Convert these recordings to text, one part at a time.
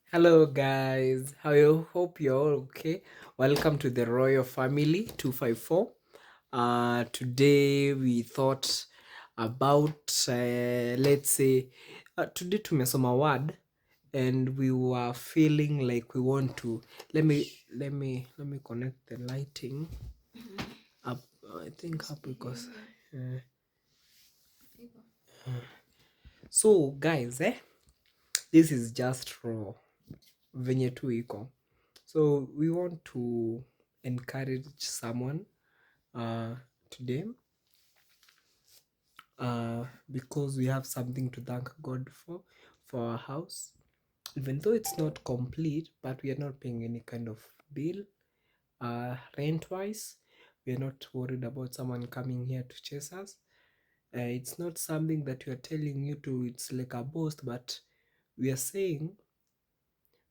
Hello, guys. How you? Hope you're all okay. Welcome to the Royal Family 254. Today we thought about let's say today tumesoma word and we were feeling like we want to let me connect the lighting up. I think up because uh, so guys, this is just raw venye tu iko. So we want to encourage someone uh, today because we have something to thank God for our house. Even though it's not complete, but we are not paying any kind of bill. Rent wise, we are not worried about someone coming here to chase us. It's not something that we are telling you to, it's like a boast, but we are saying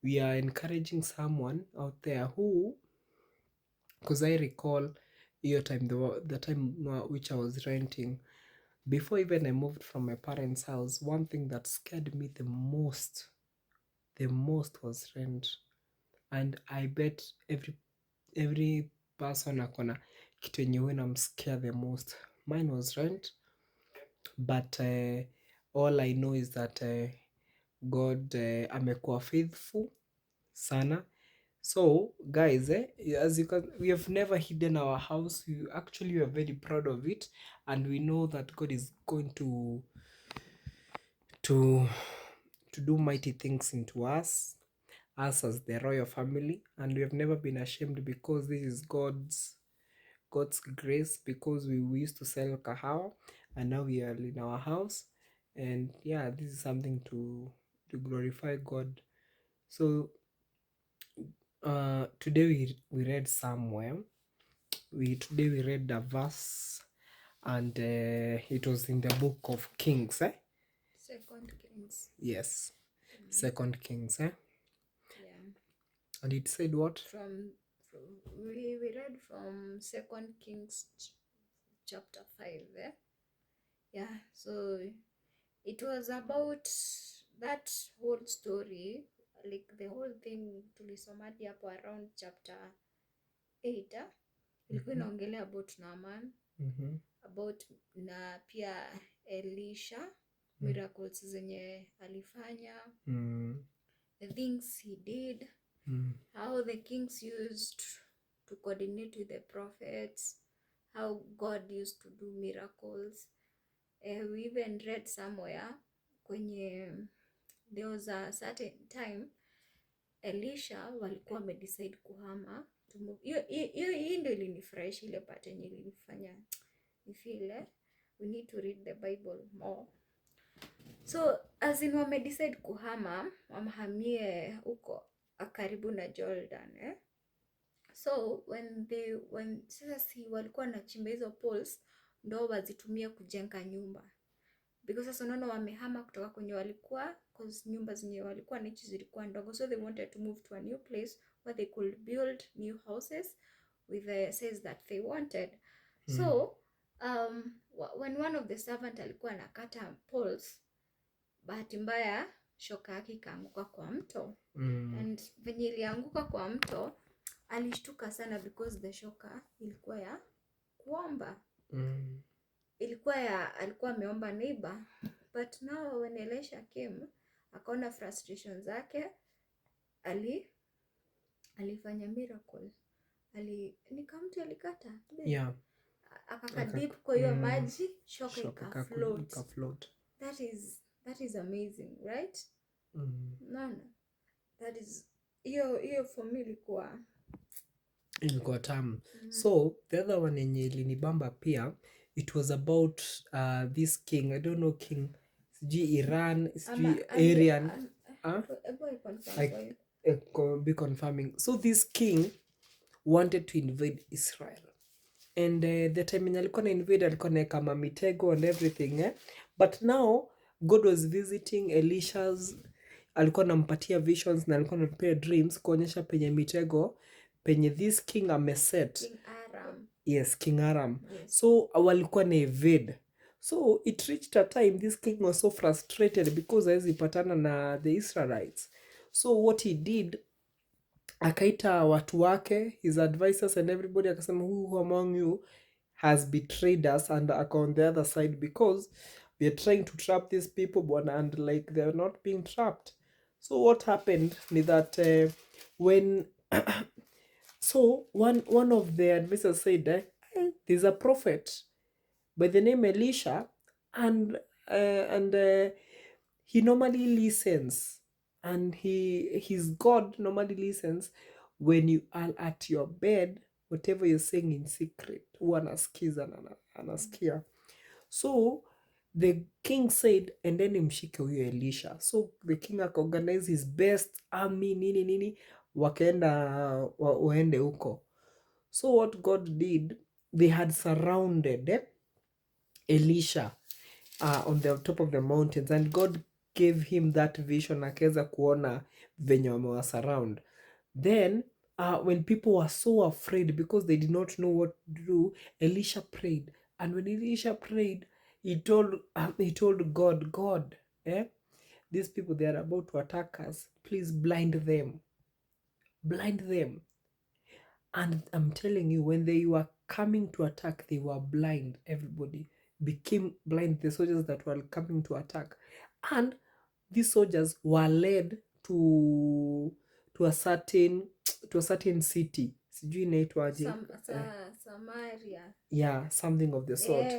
we are encouraging someone out there who, because I recall hiyo time the time which I was renting before even I moved from my parents' house. One thing that scared me the most was rent, and I bet every person akona kitu yenye huwa inamscare the most. Mine was rent, but all I know is that God amekuwa faithful sana. So guys, as you can, we have never hidden our house. We are very proud of it, and we know that God is going to to do mighty things into us as the royal family, and we have never been ashamed because this is God's grace, because we used to sell kahawa and now we are in our house, and yeah, this is something to glorify God. So today we read somewhere. We read a verse, and it was in the book of Kings. Second Kings. Yes, Second Kings. Yeah. And it said what? From we read from Second Kings chapter 5. Yeah. So it was about that whole story, like the whole thing tulisomadi hapo around chapter 8. Ilikuwa inaongelea about Naaman, about na pia Elisha, miracles zenye alifanya, the things he did, how the kings used to coordinate with the prophets, how God used to do miracles. We even read somewhere kwenye there was a certain time Elisha walikuwa wamedecide kuhama. Hii ndio ilinifresh, ile part yenye ilinifanya nifeel we need to read the Bible more. So as in wamedecide kuhama, wamhamie huko karibu na Jordan. So when sasa si walikuwa nachimba hizo poles ndo wazitumia kujenga nyumba, because sasa unaona wamehama kutoka kwenye walikuwa, cause nyumba zenye walikuwa nichi zilikuwa ndogo, so they wanted to move to a new place where they could build new houses with the size that they wanted. So when one of the servant alikuwa anakata poles, bahati mbaya shoka yake ikaanguka kwa mto. And venye ilianguka kwa mto alishtuka sana because the shoka ilikuwa ya kuomba. Alikuwa ameomba neighbor, but now when Elisha came akaona frustration zake, alifanya miracle. Nika mtu alikata akakadip kwa hiyo maji, shoka ikafloat. That is amazing, right? Nana, that is hiyo for me ilikuwa tamu. So the other one yenye ilinibamba pia, it was about this king, I don't know, king sijui Iran sijui Arian, be confirming. So this king wanted to invade Israel, and the time yenye alikuwa na invade alikuwa naeka mitego and everything, but now God was visiting Elisha's, alikuwa nampatia visions na alikuwa nampea dreams kuonyesha penye mitego penye this king ameset. King Aram. Yes. So walikuwa na evade. So it reached a time this king was so frustrated because hawezi patana na the Israelites. So what he did, akaita watu wake, his advisors and everybody, akasema who among you has betrayed us, and ako on the other side, because we are trying to trap these people bwana, and like they're not being trapped. So what happened is that when so one of the advisors said, there's a prophet by the name Elisha, and he normally listens, and his God normally listens when you are at your bed, whatever you're saying in secret, huwa anasikiza na anasikia. So the king said, endeni mshike huyo Elisha. So the king akaorganize his best army nini nini, wakaenda waende huko. So what God did, they had surrounded Elisha on the top of the mountains, and God gave him that vision, akaweza kuona venye wamewa surround. Then when people were so afraid because they did not know what to do, Elisha prayed, and when Elisha prayed, he told God, these people, they are about to attack us, please blind them. And I'm telling you, when they were coming to attack, they were blind. Everybody became blind, the soldiers that were coming to attack. And these soldiers were led to a certain city. Sijui inaitwaje. Samaria. Yeah, something of the sort.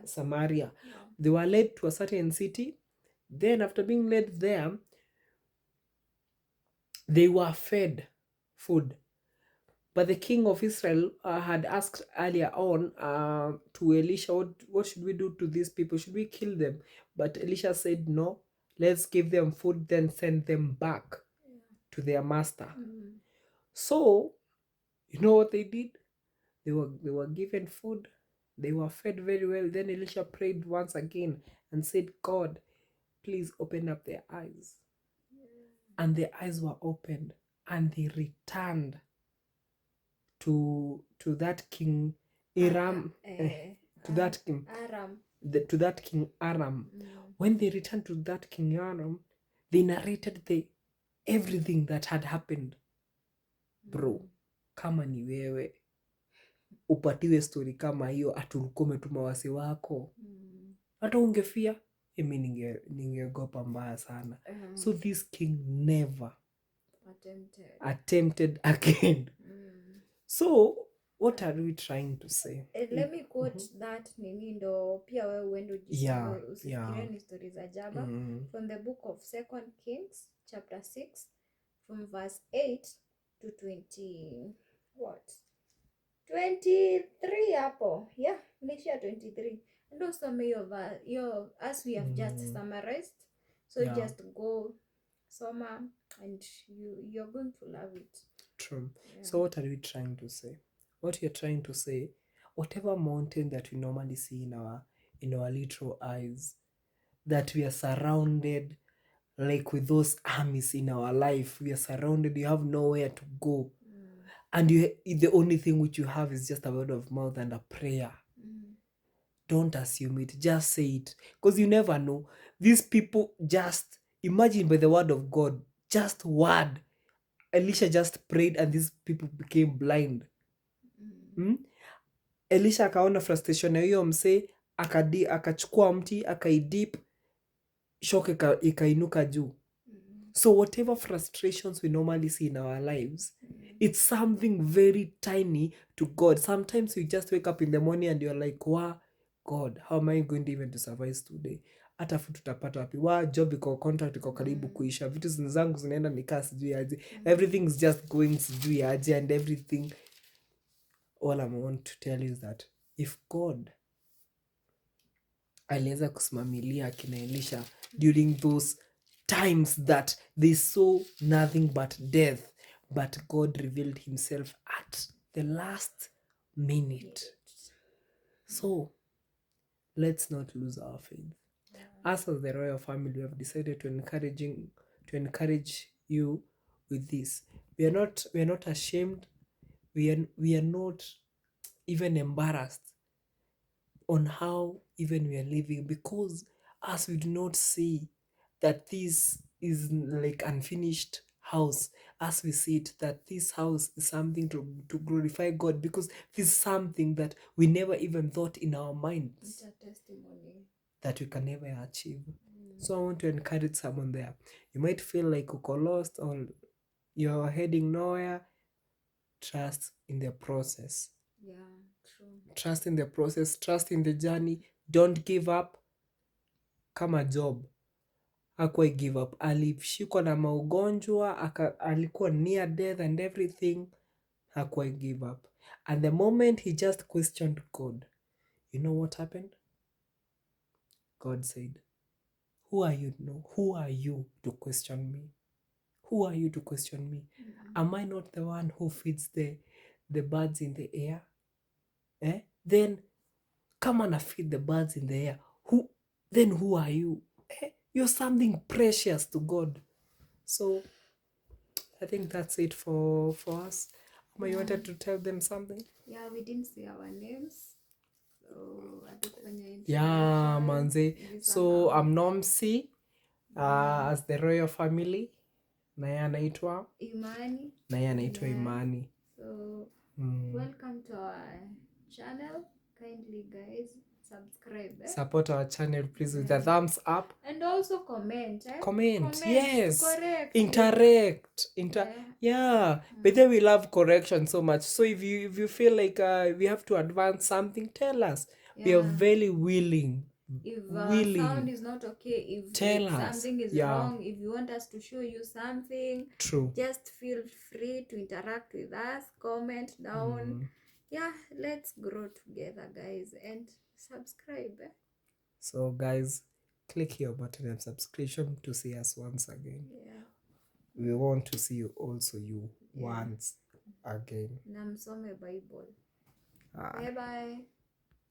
Samaria. Yeah. They were led to a certain city. Then after being led there, they were fed food. But the king of Israel had asked earlier on to Elisha, what should we do to these people? Should we kill them? But Elisha said, no, let's give them food, then send them back to their master. So, you know what they did? They were given food. They were fed very well. Then Elisha prayed once again and said, God, please open up their eyes. And their eyes were opened, and they returned to that king Aram, to that king Aram. When they returned to that king Aram, they narrated everything that had happened. Bro, kama ni wewe upatiwe story kama hiyo, atulikuwa umetuma wasi wako, hata ungefia. Emi ningeogopa mbaya sana. So this king never attempted again. So what are we trying to say? Let me quote that nini ndo pia wewe uende usifikirie ni stories za jaba. From the book of 2 Kings chapter 6 from verse 8 to 23 hapo. Yeah, nishia 23. And also your as we have just summarized. So just go soma and you're going to love it. True. Yeah. So what are we trying to say? What you're trying to say, whatever mountain that we normally see in our literal eyes, that we are surrounded, like with those armies in our life, we are surrounded, you have nowhere to go. And the only thing which you have is just a word of mouth and a prayer. Don't assume it, just say it. Because you never know. These people just, imagine by the word of God, just word. Elisha just prayed and these people became blind. Elisha akaona frustration ya hiyo msee, akachukua mti, akaidip, shock ikainuka juu. So whatever frustrations we normally see in our lives, it's something very tiny to God. Sometimes you just wake up in the morning and you're like, wow, God, how am I going to even to survive today? Hata fu tutapata wapi? Job iko, contract iko karibu kuisha. Vitu zangu zinaenda nikaa sijui aje. Everything is just going sijui aje, and everything. All I want to tell you is that if God aliweza kusimamilia kina Elisha during those times that they saw nothing but death, but God revealed himself at the last minute. So let's not lose our faith. Us as the royal family, we have decided to encourage you with this. We are not ashamed. We are not even embarrassed on how even we are living, because as we do not see that these is like unfinished house as we see it, that this house is something to glorify God, because this is something that we never even thought in our minds It's a testimony. that we can never achieve. Mm. So I want to encourage someone there. You might feel like uko lost or you're heading nowhere. Trust in the process. Yeah, true. Trust in the process. Trust in the journey. Don't give up. Kama Job hakuwahi give up. Alishikwa na maugonjwa, alikuwa near death and everything. Hakuwahi give up. And the moment he just questioned God, you know what happened? God said, who are you? No, who are you to question me? Who are you to question me? Am I not the one who feeds the birds in the air? Then come and feed the birds in the air. Who are you? You're something precious to God. So I think that's it for us. Ama, you wanted to tell them something? Yeah, we didn't say our names. So hatukufanya Yeah, introduction. manze. So I'm Nomsi, as the royal family. Naye anaitwa Imani. anaitwa Yeah. Imani. So welcome to our channel. Kindly guys subscribe. Support our channel please with a thumbs up. And also comment. Comment. Yes. Correct. Interact. Yeah. But then we love correction so much. So if you feel like we have to advance something, tell us. We are very willing. If sound is not okay, if tell us. something is wrong, if you want us to show you something, true, just feel free to interact with us, comment down. Yeah, let's grow together, guys, and subscribe. So guys, click your button and subscription to see us once again. Yeah, we want to see you also once again. Namsome Bible. Bye bye.